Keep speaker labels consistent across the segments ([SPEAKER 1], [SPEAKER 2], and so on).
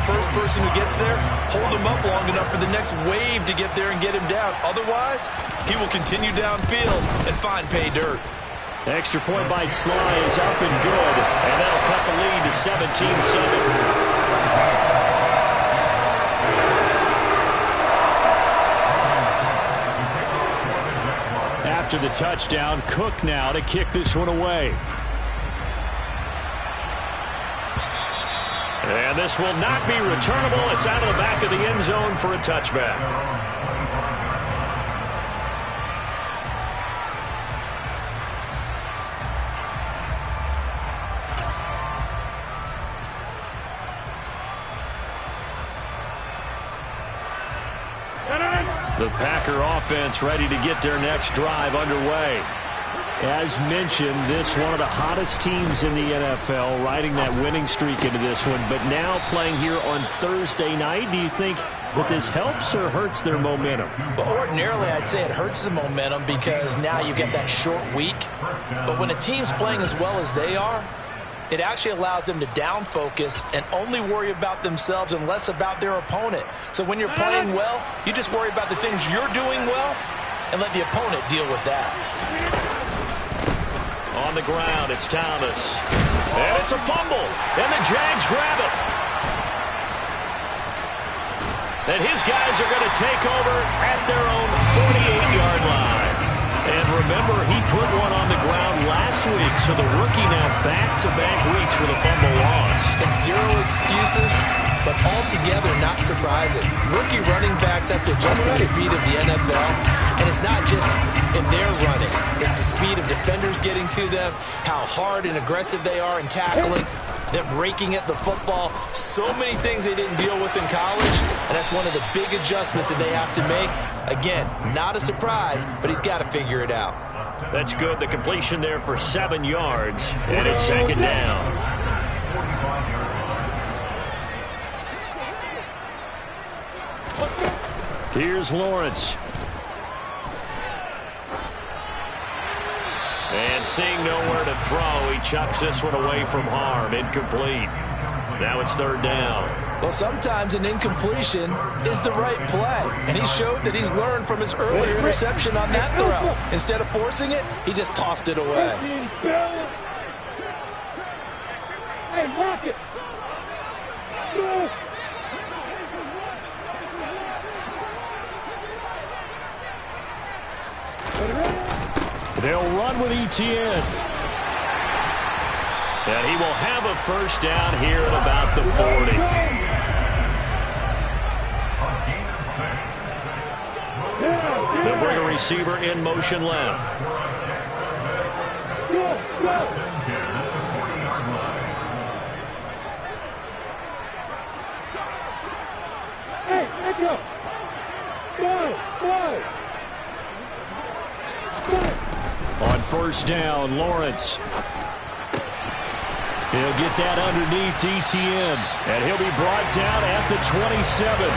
[SPEAKER 1] first person who gets there, hold him up long enough for the next wave to get there and get him down. Otherwise, he will continue downfield and find pay dirt.
[SPEAKER 2] Extra point by Sly is up and good, and that'll cut the lead to 17-7. After the touchdown, Cook now to kick this one away. And this will not be returnable. It's out of the back of the end zone for a touchback. The Packer offense ready to get their next drive underway. As mentioned, this one of the hottest teams in the NFL, riding that winning streak into this one, but now playing here on Thursday night. Do you think that this helps or hurts their momentum?
[SPEAKER 1] Well, ordinarily, I'd say it hurts the momentum because now you get that short week. But when a team's playing as well as they are, it actually allows them to down focus and only worry about themselves and less about their opponent. So when you're playing well, you just worry about the things you're doing well and let the opponent deal with that.
[SPEAKER 2] On the ground, it's Thomas. And it's a fumble. And the Jags grab it. And his guys are going to take over at their own 48-yard line. And remember, he put one on the ground last week, so the rookie now back-to-back weeks with a fumble loss.
[SPEAKER 1] And zero excuses, but altogether not surprising. Rookie running backs have to adjust to the speed of the NFL, and it's not just in their running. It's the speed of defenders getting to them, how hard and aggressive they are in tackling, them raking at the football. So many things they didn't deal with in college, and that's one of the big adjustments that they have to make. Again, not a surprise, but he's got to figure it out.
[SPEAKER 2] That's good. The completion there for 7 yards, and it's second down. Here's Lawrence. And seeing nowhere to throw, he chucks this one away from harm. Incomplete. Now it's third down.
[SPEAKER 1] Well, sometimes an incompletion is the right play, and he showed that he's learned from his earlier interception on that throw. Instead of forcing it, he just tossed it away.
[SPEAKER 3] Hey, lock it.
[SPEAKER 2] They'll run with Etienne. And he will have a first down here at about the 40. They'll bring a receiver in motion left.
[SPEAKER 3] Hey, let's go.
[SPEAKER 2] On first down, Lawrence. He'll get that underneath Etienne, and he'll be brought down at the 27.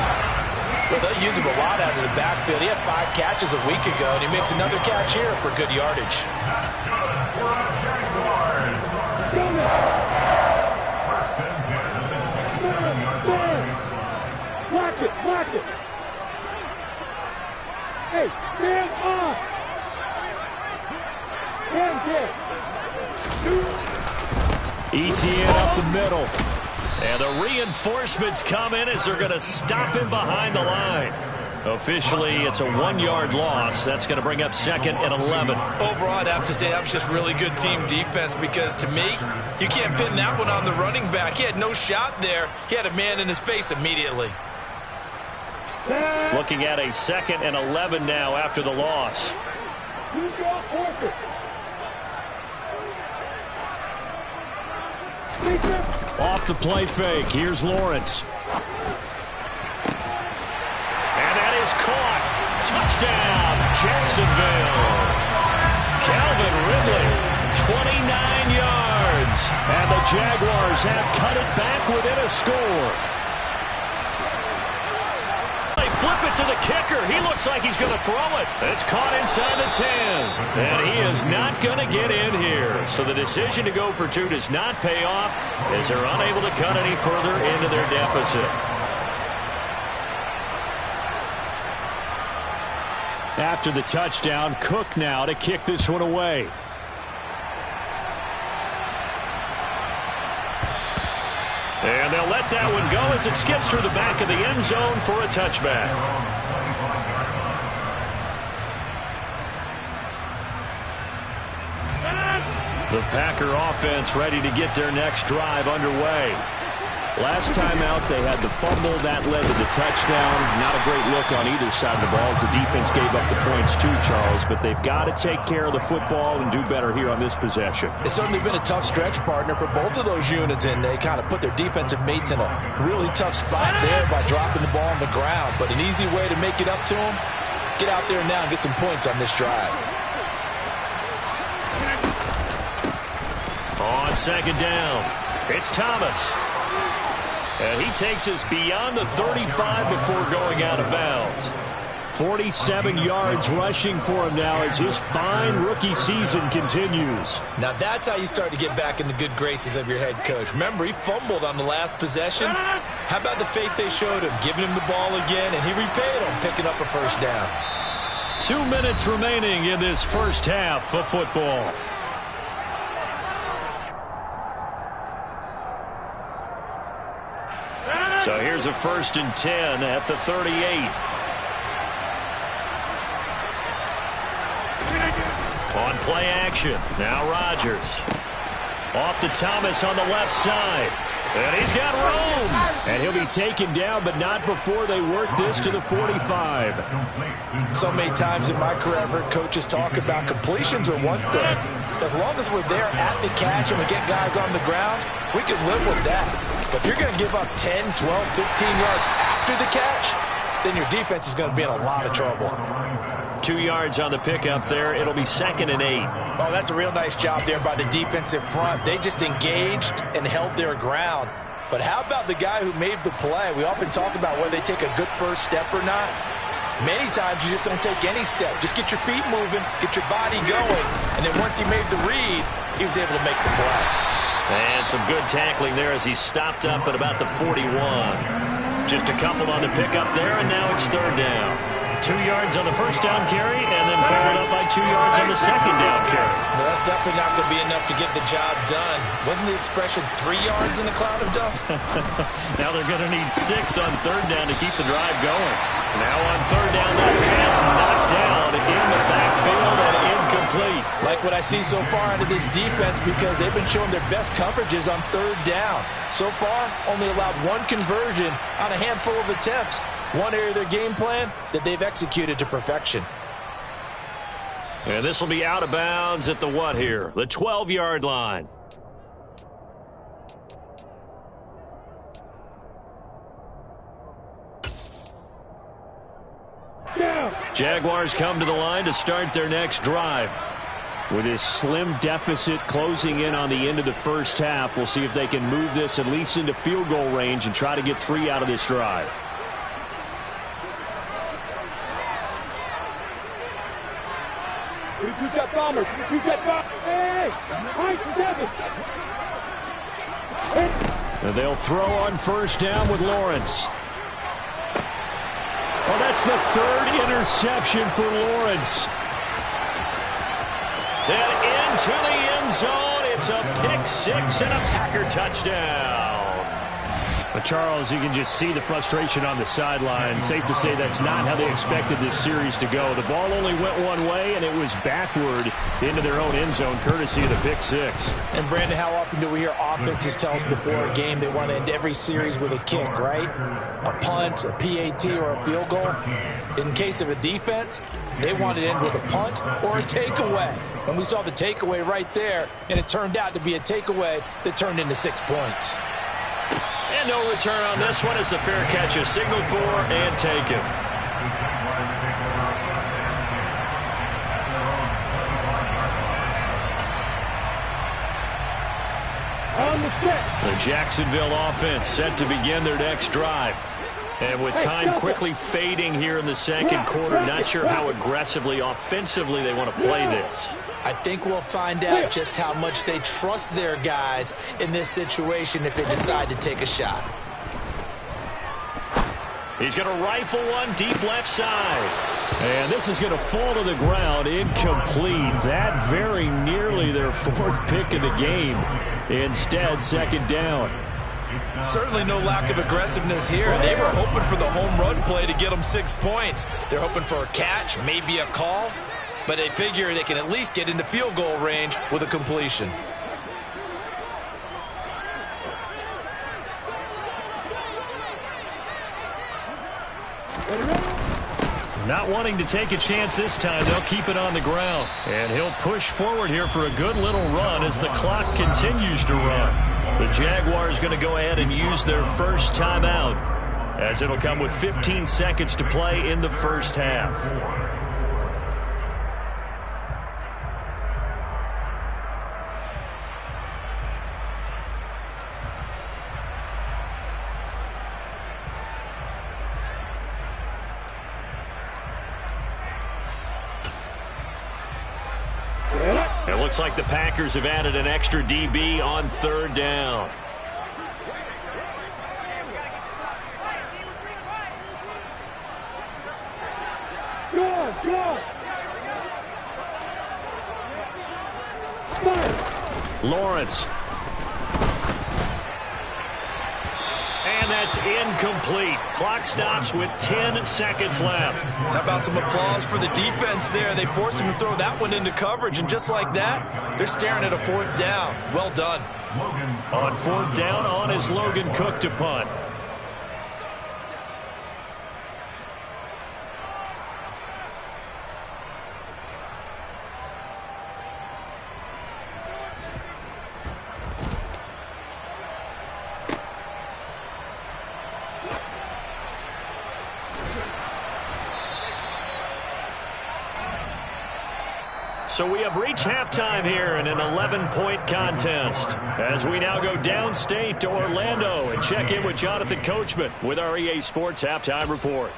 [SPEAKER 1] Well, they'll use him a lot out of the backfield. He had 5 catches a week ago, and he makes another catch here for good yardage.
[SPEAKER 3] Block it, block it. Hey, hands off. Hands in.
[SPEAKER 2] Etienne up the middle. And the reinforcements come in as they're going to stop him behind the line. Officially, it's a 1-yard loss. That's going to bring up second and 11.
[SPEAKER 1] Overall, I'd have to say that was just really good team defense because, to me, you can't pin that one on the running back. He had no shot there. He had a man in his face immediately.
[SPEAKER 2] Looking at a second and 11 now after the loss. Off the play fake. Here's Lawrence. And that is caught. Touchdown, Jacksonville. Calvin Ridley, 29 yards. And the Jaguars have cut it back within a score. They flip it to the kicker. He looks like he's going to throw it. It's caught inside the 10. And he is not going to get in here. So the decision to go for 2 does not pay off as they're unable to cut any further into their deficit. After the touchdown, Cook now to kick this one away. And they'll let that one go as it skips through the back of the end zone for a touchback. The Packer offense ready to get their next drive underway. Last time out, they had the fumble. That led to the touchdown. Not a great look on either side of the ball as the defense gave up the points too, Charles. But they've got to take care of the football and do better here on this possession.
[SPEAKER 1] It's certainly been a tough stretch, partner, for both of those units, and they kind of put their defensive mates in a really tough spot there by dropping the ball on the ground. But an easy way to make it up to them, get out there now and get some points on this drive.
[SPEAKER 2] On second down, it's Thomas. And he takes us beyond the 35 before going out of bounds. 47 yards rushing for him now as his fine rookie season continues.
[SPEAKER 1] Now that's how you start to get back in the good graces of your head coach. Remember, he fumbled on the last possession. How about the faith they showed him, giving him the ball again, and he repaid him, picking up a first down.
[SPEAKER 2] 2 minutes remaining in this first half of football. So here's a 1st and 10 at the 38. On play action. Now Rodgers. Off to Thomas on the left side. And he's got room. And he'll be taken down, but not before they work this to the 45.
[SPEAKER 1] So many times in my career, I've heard coaches talk about completions are one thing. As long as we're there at the catch and we get guys on the ground, we can live with that. But if you're going to give up 10, 12, 15 yards after the catch, then your defense is going to be in a lot of trouble.
[SPEAKER 2] 2 yards on the pickup there. It'll be 2nd and 8.
[SPEAKER 1] Oh, that's a real nice job there by the defensive front. They just engaged and held their ground. But how about the guy who made the play? We often talk about whether they take a good first step or not. Many times you just don't take any step. Just get your feet moving, get your body going, and then once he made the read, he was able to make the play.
[SPEAKER 2] And some good tackling there as he stopped up at about the 41. Just a couple on the pickup there, and now it's 3rd down. 2 yards on the first down carry, and then followed up by 2 yards on the second down carry.
[SPEAKER 1] Well, that's definitely not going to be enough to get the job done. Wasn't the expression 3 yards in a cloud of dust?
[SPEAKER 2] Now they're going to need 6 on 3rd down to keep the drive going. Now on 3rd down, that pass knocked down in the backfield and incomplete.
[SPEAKER 1] Like what I see so far out of this defense because they've been showing their best coverages on 3rd down. So far, only allowed 1 conversion on a handful of attempts. One area of their game plan that they've executed to perfection.
[SPEAKER 2] And this will be out of bounds at the what here? The 12-yard line. Jaguars come to the line to start their next drive. With this slim deficit closing in on the end of the first half, we'll see if they can move this at least into field goal range and try to get 3 out of this drive. And they'll throw on 1st down with Lawrence. Well, that's the 3rd interception for Lawrence. And into the end zone, it's a pick 6 and a Packer touchdown. But Charles, you can just see the frustration on the sideline. Safe to say that's not how they expected this series to go. The ball only went one way, and it was backward into their own end zone, courtesy of the pick 6.
[SPEAKER 1] And, Brandon, how often do we hear offenses tell us before a game they want to end every series with a kick, right? A punt, a PAT, or a field goal. In case of a defense, they want to end with a punt or a takeaway. And we saw the takeaway right there, and it turned out to be a takeaway that turned into 6 points.
[SPEAKER 2] And no return on this one as the fair catch is signaled for and taken. The Jacksonville offense set to begin their next drive. And with time quickly fading here in the second quarter, not sure how aggressively, offensively they want to play this.
[SPEAKER 1] I think we'll find out just how much they trust their guys in this situation if they decide to take a shot.
[SPEAKER 2] He's going to rifle one deep left side. And this is going to fall to the ground, incomplete. That very nearly their fourth pick of the game. Instead, second down.
[SPEAKER 1] Certainly no lack of aggressiveness here. They were hoping for the home run play to get them 6 points. They're hoping for a catch, maybe a call, but they figure they can at least get into field goal range with a completion.
[SPEAKER 2] Not wanting to take a chance this time, they'll keep it on the ground. And he'll push forward here for a good little run as the clock continues to run. The Jaguars going to go ahead and use their first timeout, as it'll come with 15 seconds to play in the first half. It looks like the Packers have added an extra DB on third down. Lawrence. And that's incomplete. Clock stops with 10 seconds left.
[SPEAKER 1] How about some applause for the defense there? They forced him to throw that one into coverage, and just like that, they're staring at a fourth down. Well done.
[SPEAKER 2] On fourth down, on is Logan Cook to punt. So we have reached halftime here in an 11-point contest, as we now go downstate to Orlando and check in with Jonathan Coachman with our EA Sports Halftime Report.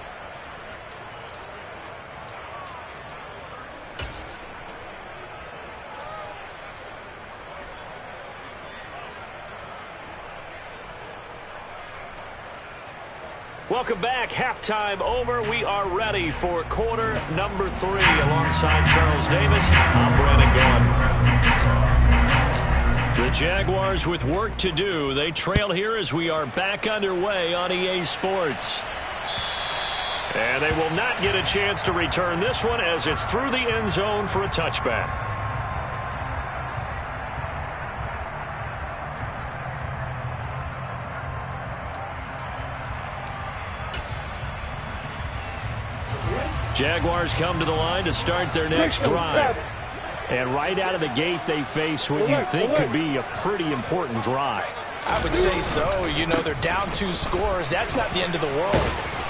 [SPEAKER 2] Welcome back. Halftime over. We are ready for quarter number 3. Alongside Charles Davis, I'm Brandon Gaudin. The Jaguars with work to do. They trail here as we are back underway on EA Sports. And they will not get a chance to return this one as it's through the end zone for a touchback. Jaguars come to the line to start their next drive. And right out of the gate, they face what you think could be a pretty important drive.
[SPEAKER 1] I would say so. You know, they're down 2 scores. That's not the end of the world.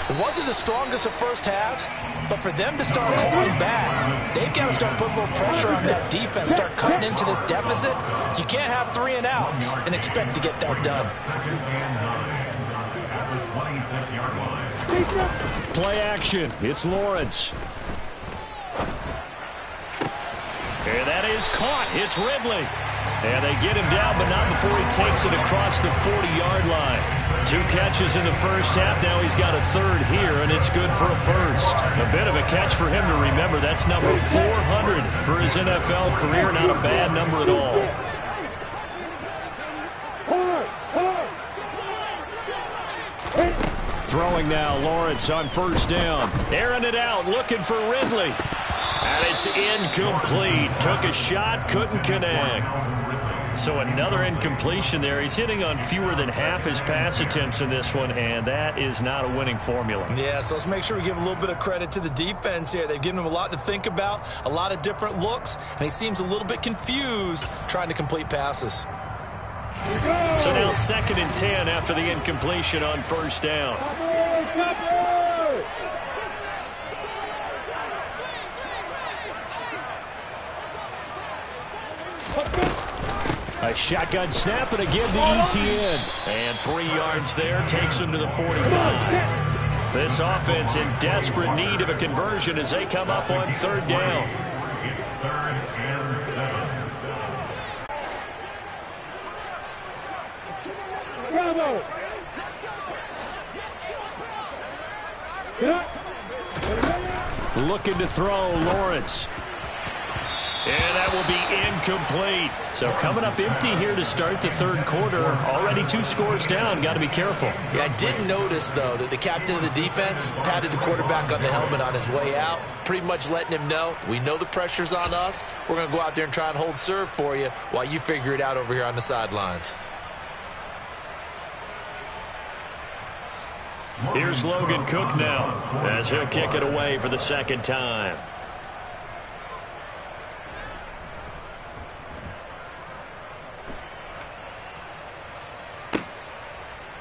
[SPEAKER 1] It wasn't the strongest of first halves, but for them to start clawing back, they've got to start putting a little pressure on that defense, start cutting into this deficit. You can't have 3 and outs and expect to get that done.
[SPEAKER 2] Play action. It's Lawrence. And that is caught. It's Ridley. And they get him down, but not before he takes it across the 40-yard line. 2 catches in the first half. Now he's got a third here, and it's good for a first. A bit of a catch for him to remember. That's number 400 for his NFL career. Not a bad number at all. Throwing now, Lawrence on first down. Airing it out, looking for Ridley. And it's incomplete. Took a shot, couldn't connect. So another incompletion there. He's hitting on fewer than half his pass attempts in this one, and that is not a winning formula.
[SPEAKER 1] Yeah, so let's make sure we give a little bit of credit to the defense here. They've given him a lot to think about, a lot of different looks, and he seems a little bit confused trying to complete passes.
[SPEAKER 2] So now 2nd and 10 after the incompletion on first down. A shotgun snap and again to ETN. And 3 yards there takes him to the 45. This offense in desperate need of a conversion as they come up on third down.
[SPEAKER 4] It's 3rd and 7.
[SPEAKER 3] Bravo!
[SPEAKER 2] Looking to throw, Lawrence. And that will be incomplete. So coming up empty here to start the third quarter. Already 2 scores down. Got to be careful.
[SPEAKER 1] Yeah, I did notice, though, that the captain of the defense patted the quarterback on the helmet on his way out, pretty much letting him know, we know the pressure's on us. We're going to go out there and try and hold serve for you while you figure it out over here on the sidelines.
[SPEAKER 2] Here's Logan Cook now as he'll kick it away for the second time.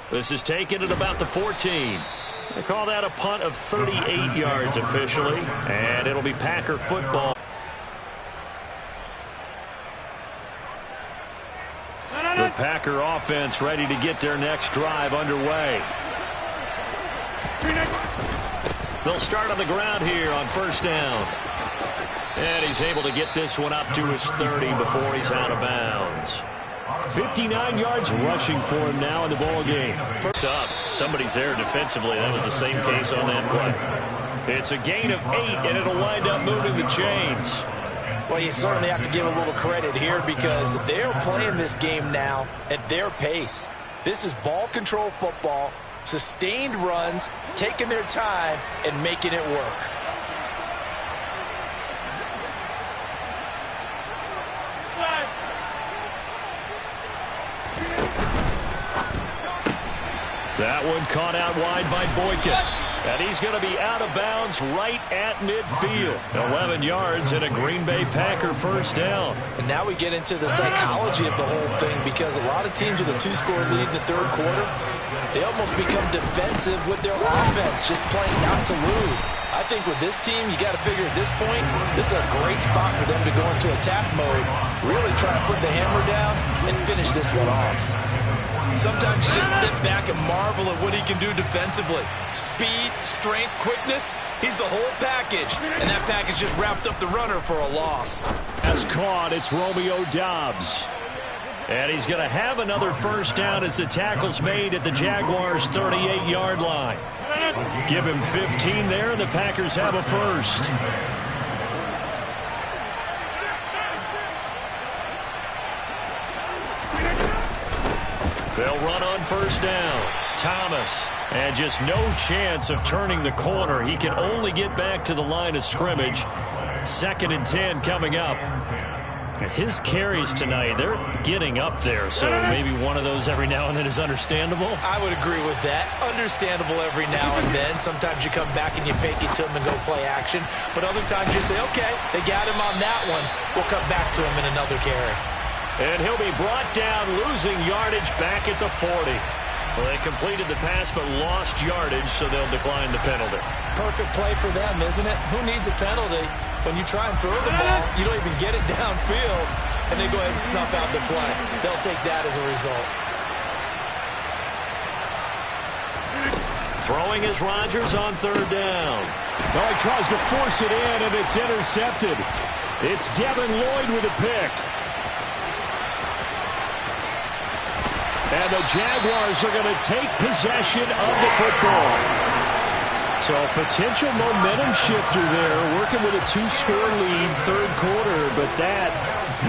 [SPEAKER 2] This is taken at about the 14. They call that a punt of 38 yards officially, and it'll be Packer football. The Packer offense ready to get their next drive underway. They'll start on the ground here on first down. And he's able to get this one up to his 30 before he's out of bounds. 59 yards rushing for him now in the ball game. First up, somebody's there defensively. That was the same case on that play. It's a gain of 8, and it'll wind up moving the chains.
[SPEAKER 1] Well, you certainly have to give a little credit here because they're playing this game now at their pace. This is ball control football, sustained runs, taking their time, and making it work.
[SPEAKER 2] That one caught out wide by Boykin. And he's going to be out of bounds right at midfield. 11 yards and a Green Bay Packer first down.
[SPEAKER 1] And now we get into the psychology of the whole thing because a lot of teams with a 2-score lead in the third quarter, they almost become defensive with their offense, just playing not to lose. I think with this team, you got to figure at this point, this is a great spot for them to go into attack mode, really try to put the hammer down and finish this one off. Sometimes you just sit back and marvel at what he can do defensively. Speed, strength, quickness, he's the whole package. And that package just wrapped up the runner for a loss.
[SPEAKER 2] As caught, it's Romeo Doubs. And he's going to have another first down as the tackle's made at the Jaguars' 38-yard line. Give him 15 there, and the Packers have a first. They'll run on first down. Thomas, and just no chance of turning the corner. He can only get back to the line of scrimmage. 2nd and 10 coming up. His carries tonight, they're getting up there, so maybe one of those every now and then is understandable.
[SPEAKER 1] I would agree with that. Understandable every now and then. Sometimes you come back and you fake it to him and go play action. But other times you say, okay, they got him on that one. We'll come back to him in another carry.
[SPEAKER 2] And he'll be brought down, losing yardage back at the 40. Well, they completed the pass but lost yardage, so they'll decline the penalty.
[SPEAKER 1] Perfect play for them, isn't it? Who needs a penalty? When you try and throw the ball, you don't even get it downfield, and they go ahead and snuff out the play. They'll take that as a result.
[SPEAKER 2] Throwing is Rodgers on third down.
[SPEAKER 5] Oh, he tries to force it in, and it's intercepted. It's Devin Lloyd with a pick. And the Jaguars are going to take possession of the football. So a potential momentum shifter there, working with a 2-score lead, third quarter, but that,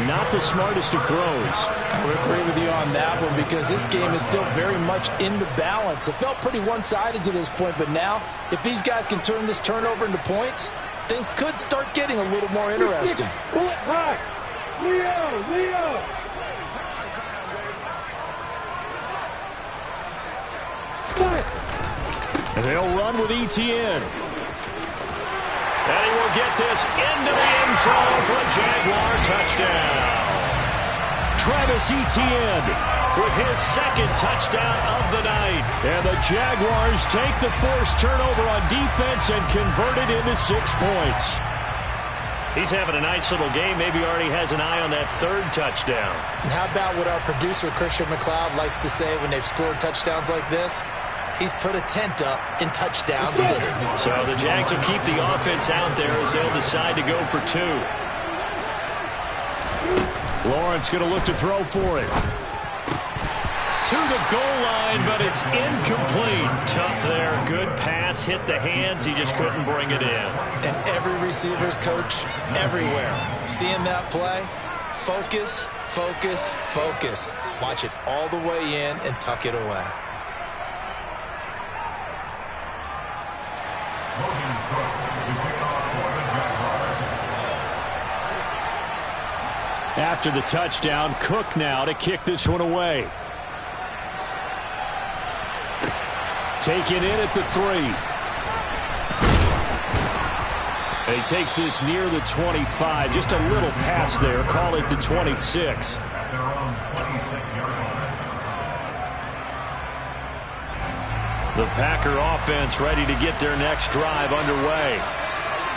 [SPEAKER 5] not the smartest of throws.
[SPEAKER 1] I would agree with you on that one because this game is still very much in the balance. It felt pretty one-sided to this point, but now, if these guys can turn this turnover into points, things could start getting a little more interesting.
[SPEAKER 3] Pull it high. Leo!
[SPEAKER 2] And they'll run with Etienne. And he will get this into the end zone for a Jaguar touchdown. Travis Etienne with his 2nd touchdown of the night. And the Jaguars take the forced turnover on defense and convert it into 6 points. He's having a nice little game. Maybe already has an eye on that 3rd touchdown.
[SPEAKER 1] And how about what our producer, Christian McLeod, likes to say when they've scored touchdowns like this? He's put a tent up in Touchdown City.
[SPEAKER 2] So the Jags will keep the offense out there as they'll decide to go for 2. Lawrence going to look to throw for it. To the goal line, but it's incomplete. Tough there. Good pass. Hit the hands. He just couldn't bring it in.
[SPEAKER 1] And every receiver's coach everywhere. Seeing that play, focus, focus, focus. Watch it all the way in and tuck it away.
[SPEAKER 2] After the touchdown, Cook now to kick this one away. Taken in at the 3. And he takes this near the 25. Just a little pass there. Call it the 26. The Packer offense ready to get their next drive underway.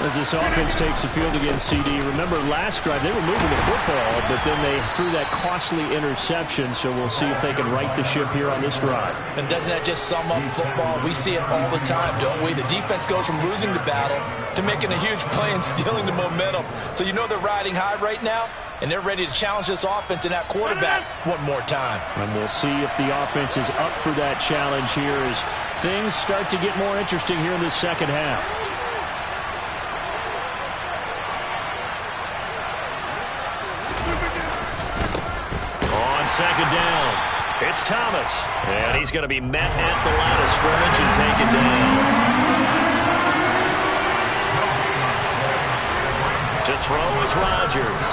[SPEAKER 2] As this offense takes the field against CD. Remember last drive they were moving the football, but then they threw that costly interception, so we'll see if they can right the ship here on this drive.
[SPEAKER 1] And doesn't that just sum up football? We see it all the time, don't we? The defense goes from losing the battle to making a huge play and stealing the momentum. So you know they're riding high right now, and they're ready to challenge this offense and that quarterback one more time.
[SPEAKER 2] And we'll see if the offense is up for that challenge here as things start to get more interesting here in this second half. Second down. It's Thomas. And he's going to be met at the line of scrimmage and taken down. To throw is Rodgers.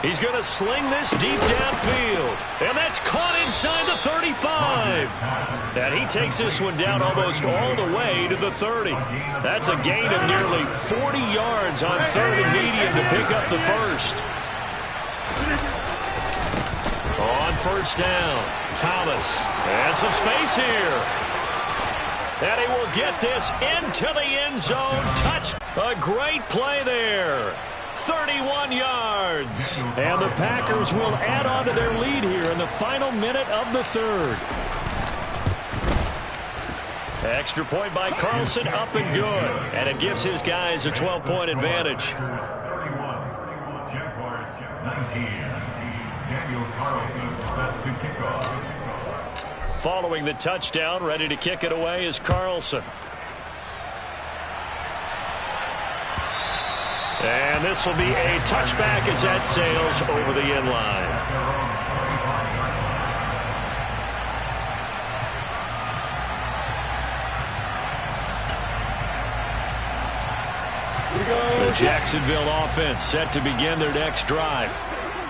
[SPEAKER 2] He's going to sling this deep downfield. And that's caught inside the 35. And he takes this one down almost all the way to the 30. That's a gain of nearly 40 yards on 3rd and medium to pick up the first. On first down, Thomas. And some space here. And he will get this into the end zone. Touch. A great play there. 31 yards. And the Packers will add on to their lead here in the final minute of the 3rd. Extra point by Carlson, up and good. And it gives his guys a 12-point advantage.
[SPEAKER 4] 31, Jaguars 19. Daniel Carlson set to kick off.
[SPEAKER 2] Following the touchdown, ready to kick it away is Carlson. And this will be a touchback as that sails over the end line. The Jacksonville offense set to begin their next drive.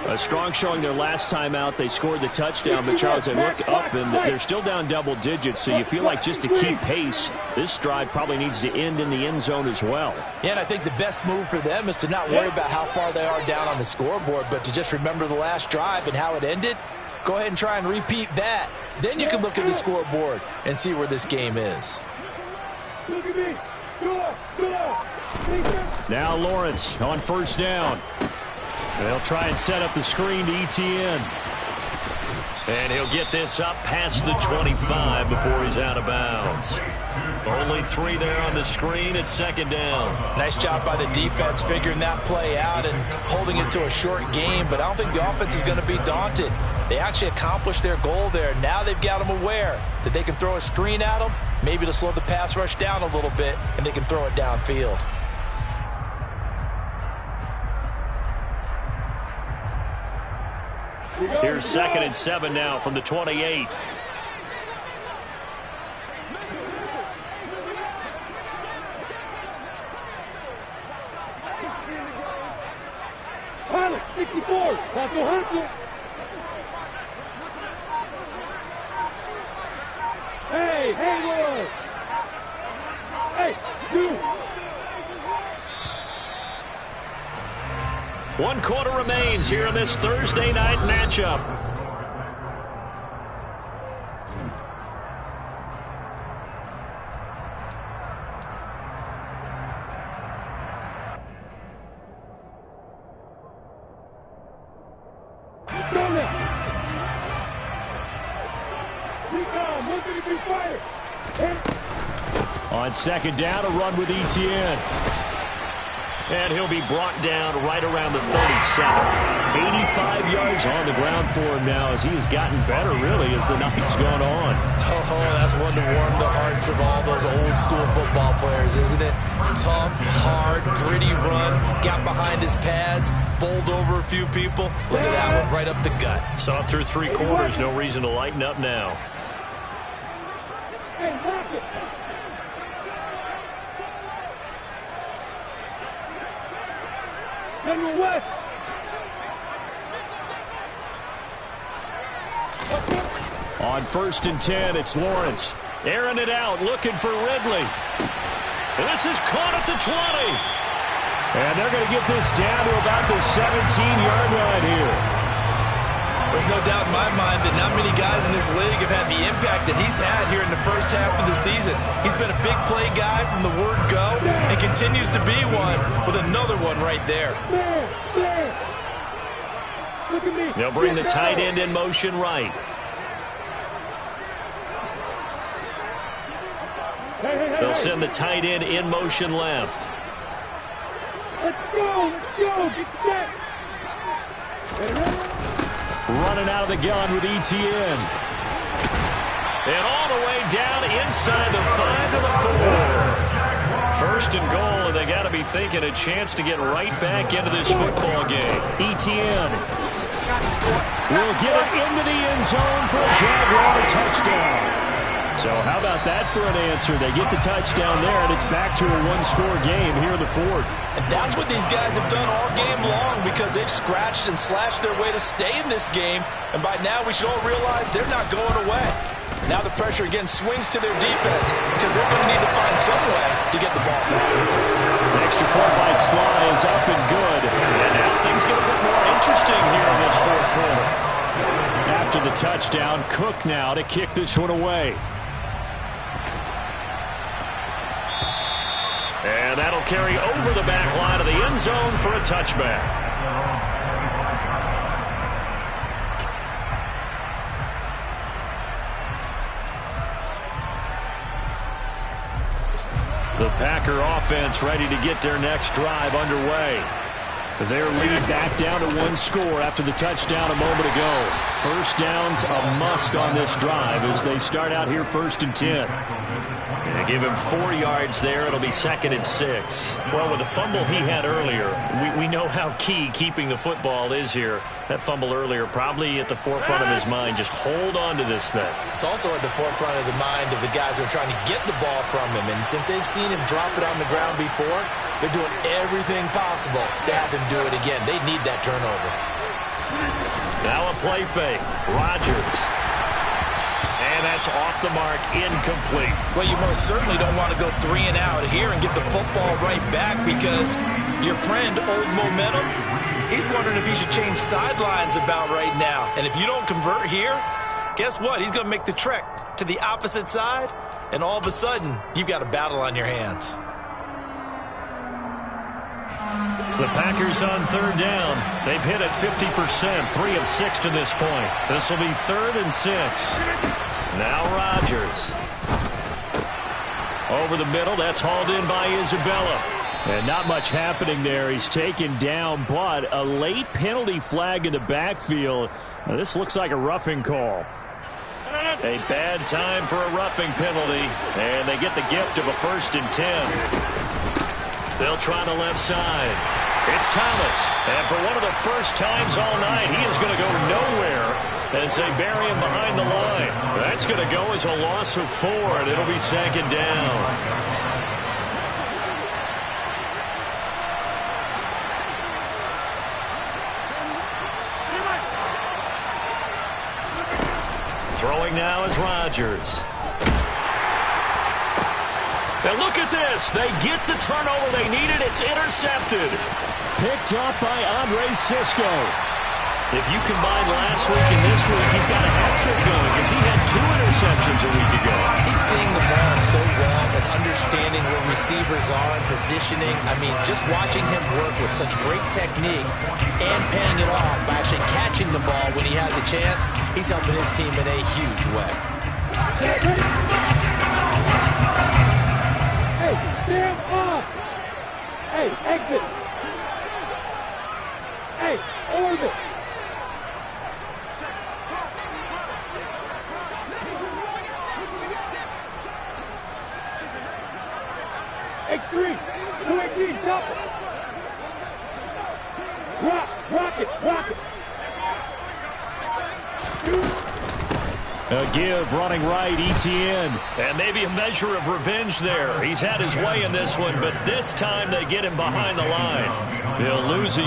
[SPEAKER 2] A strong showing their last time out. They scored the touchdown, but Charles, they look up and they're still down double digits, so you feel like just to keep pace, this drive probably needs to end in the end zone as well.
[SPEAKER 1] Yeah, and I think the best move for them is to not worry about how far they are down on the scoreboard, but to just remember the last drive and how it ended. Go ahead and try and repeat that. Then you can look at the scoreboard and see where this game is.
[SPEAKER 2] Now Lawrence on first down. They'll try and set up the screen to ETN. And he'll get this up past the 25 before he's out of bounds. Only 3 there on the screen at second down.
[SPEAKER 1] Nice job by the defense figuring that play out and holding it to a short game, but I don't think the offense is going to be daunted. They actually accomplished their goal there. Now they've got them aware that they can throw a screen at them, maybe to slow the pass rush down a little bit, and they can throw it downfield.
[SPEAKER 2] Here's 2nd and 7 now from the 28.
[SPEAKER 3] Pilot, 64, hustle. Hey, Lord. Hey, you.
[SPEAKER 2] 1 quarter remains here in this Thursday night matchup. On second down, a run with Etienne. And he'll be brought down right around the 37. 85 yards on the ground for him now as he has gotten better, really, as the night's gone on.
[SPEAKER 1] Oh, that's one to warm the hearts of all those old-school football players, isn't it? Tough, hard, gritty run, got behind his pads, bowled over a few people. Look at that one, right up the gut.
[SPEAKER 2] Saw it through 3 quarters, no reason to lighten up now.
[SPEAKER 3] Hey, lock it. Henry West.
[SPEAKER 2] On 1st and 10, it's Lawrence. Airing it out, looking for Ridley. This is caught at the 20. And they're going to get this down to about the 17-yard line here.
[SPEAKER 1] There's no doubt in my mind that not many guys in this league have had the impact that he's had here in the first half of the season. He's been a big play guy from the word go and continues to be one with another one right there.
[SPEAKER 3] Look at me.
[SPEAKER 2] They'll bring the tight end in motion right. They'll send the tight end in motion left.
[SPEAKER 3] Let's go. Get set.
[SPEAKER 2] Running out of the gun with Etienne. And all the way down inside the 5 to the 4. 1st and goal, and they got to be thinking a chance to get right back into this football game. Etienne will get it into the end zone for a Jaguar touchdown. So how about that for an answer? They get the touchdown there, and it's back to a one-score game here in the 4th.
[SPEAKER 1] And that's what these guys have done all game long because they've scratched and slashed their way to stay in this game. And by now we should all realize they're not going away. Now the pressure again swings to their defense because they're going to need to find some way to get the ball back.
[SPEAKER 2] The extra point by Sly is up and good. And now things get a bit more interesting here in this 4th quarter. After the touchdown, Cook now to kick this one away. And that'll carry over the back line of the end zone for a touchback. The Packer offense ready to get their next drive underway. Their lead back down to 1 score after the touchdown a moment ago. First down's a must on this drive as they start out here 1st and 10. They give him 4 yards there. It'll be 2nd and 6. Well, with the fumble he had earlier, we know how key keeping the football is here. That fumble earlier probably at the forefront of his mind. Just hold on to this thing.
[SPEAKER 1] It's also at the forefront of the mind of the guys who are trying to get the ball from him. And since they've seen him drop it on the ground before, they're doing everything possible to have him do it again. They need that turnover.
[SPEAKER 2] Now a play fake. Rodgers. And that's off the mark, incomplete.
[SPEAKER 1] Well, you most certainly don't want to go 3 and out here and get the football right back because your friend, Old Momentum, he's wondering if he should change sidelines about right now. And if you don't convert here, guess what? He's going to make the trek to the opposite side, and all of a sudden, you've got a battle on your hands.
[SPEAKER 2] The Packers on 3rd down. They've hit it 50%, 3 of 6 to this point. This will be 3rd and 6. Now Rodgers. Over the middle, that's hauled in by Isabella. And not much happening there. He's taken down, but a late penalty flag in the backfield. Now, this looks like a roughing call. A bad time for a roughing penalty, and they get the gift of a 1st and 10. They'll try the left side. It's Thomas, and for one of the first times all night, he is going to go nowhere as they bury him behind the line. That's going to go as a loss of 4, and it'll be 2nd down. Throwing now is Rodgers. And look at this. They get the turnover they needed. It's intercepted. Picked up by Andre Cisco. If you combine last week and this week, he's got a hat trick going because he had 2 interceptions a week ago.
[SPEAKER 1] He's seeing the ball so well and understanding where receivers are and positioning. I mean, just watching him work with such great technique and paying it off by actually catching the ball when he has a chance, he's helping his team in a huge way.
[SPEAKER 3] Hey, damn off. Hey, exit. Hey, orbit. X3, 2 stop. Rock it.
[SPEAKER 2] A give running right, ETN. And maybe a measure of revenge there. He's had his way in this one, but this time they get him behind the line. They'll lose a